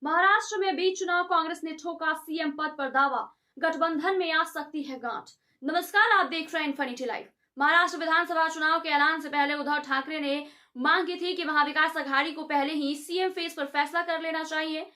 महाराष्ट्र में बीच चुनाव, कांग्रेस ने ठोका सीएम पद पर दावा, गठबंधन में आ सकती है गांठ। नमस्कार, आप देख रहे हैं इन्फिनिटी लाइव। महाराष्ट्र विधानसभा चुनाव के ऐलान से पहले उद्धव ठाकरे ने मांग की थी कि महाविकास अघाड़ी को पहले ही सीएम फेस पर फैसला कर लेना चाहिए।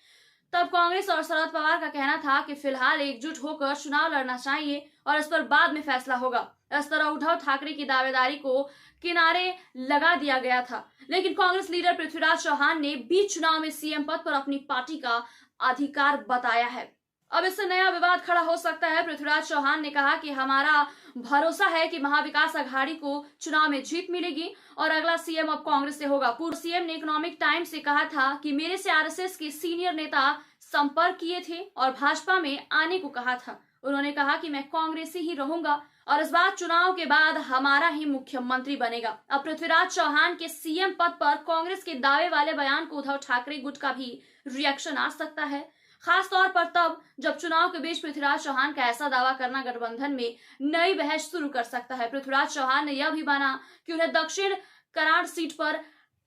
तब कांग्रेस और शरद पवार का कहना था कि फिलहाल एकजुट होकर चुनाव लड़ना चाहिए और इस पर बाद में फैसला होगा। इस तरह उद्धव ठाकरे की दावेदारी को किनारे लगा दिया गया था, लेकिन कांग्रेस लीडर पृथ्वीराज चौहान ने बीच चुनाव में सीएम पद पर अपनी पार्टी का अधिकार बताया है। अब इससे नया विवाद खड़ा हो सकता है। पृथ्वीराज चौहान ने कहा कि हमारा भरोसा है कि महाविकास अघाड़ी को चुनाव में जीत मिलेगी और अगला सीएम अब कांग्रेस से होगा। पूर्व सीएम ने इकोनॉमिक टाइम्स से कहा था कि मेरे से आरएसएस के सीनियर नेता संपर्क किए थे और भाजपा में आने को कहा था। उन्होंने कहा कि मैं कांग्रेसी ही रहूंगा और इस बार चुनाव के बाद हमारा ही मुख्यमंत्री बनेगा। अब पृथ्वीराज चौहान के सीएम पद पर कांग्रेस के दावे वाले बयान को उद्धव ठाकरे गुट का भी रिएक्शन आ सकता है, खास तौर पर तब जब चुनाव के बीच पृथ्वीराज चौहान का ऐसा दावा करना गठबंधन में नई बहस शुरू कर सकता है। पृथ्वीराज चौहान ने यह भी माना कि उन्हें दक्षिण कराड़ सीट पर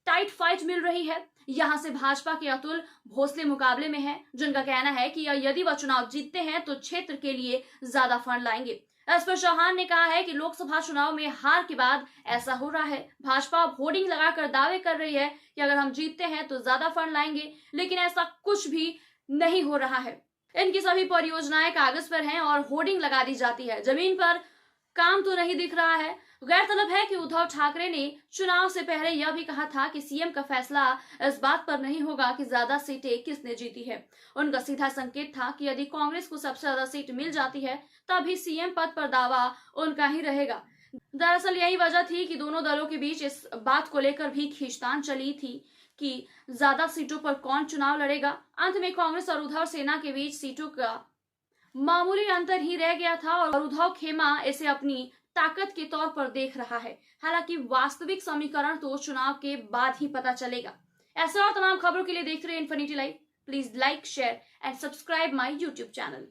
टाइट फाइट मिल रही है। यहां से भाजपा के अतुल भोसले मुकाबले में हैं, जिनका कहना है कि यदि वह चुनाव जीतते हैं तो क्षेत्र के लिए ज्यादा फंड लाएंगे। इस पर चौहान ने कहा है कि लोकसभा चुनाव में हार के बाद ऐसा हो रहा है। भाजपा होर्डिंग लगाकर दावे कर रही है कि अगर हम जीतते हैं तो ज्यादा फंड लाएंगे, लेकिन ऐसा कुछ भी नहीं हो रहा है। इनकी सभी परियोजनाएं कागज पर हैं और होर्डिंग लगा दी जाती है, जमीन पर काम तो नहीं दिख रहा है। गौरतलब है कि उद्धव ठाकरे ने चुनाव से पहले यह भी कहा था कि सीएम का फैसला इस बात पर नहीं होगा कि ज्यादा सीटें किसने जीती है। उनका सीधा संकेत था कि यदि कांग्रेस को सबसे ज्यादा सीट मिल जाती है तभी सीएम पद पर दावा उनका ही रहेगा। दरअसल यही वजह थी कि दोनों दलों के बीच इस बात को लेकर भी खींचतान चली थी कि ज्यादा सीटों पर कौन चुनाव लड़ेगा। अंत में कांग्रेस और उद्धव सेना के बीच सीटों का मामूली अंतर ही रह गया था और उद्धव खेमा इसे अपनी ताकत के तौर पर देख रहा है। हालांकि वास्तविक समीकरण तो चुनाव के बाद ही पता चलेगा। ऐसे और तमाम खबरों के लिए देखते रहिए infinity live. Please like, share and subscribe my YouTube channel.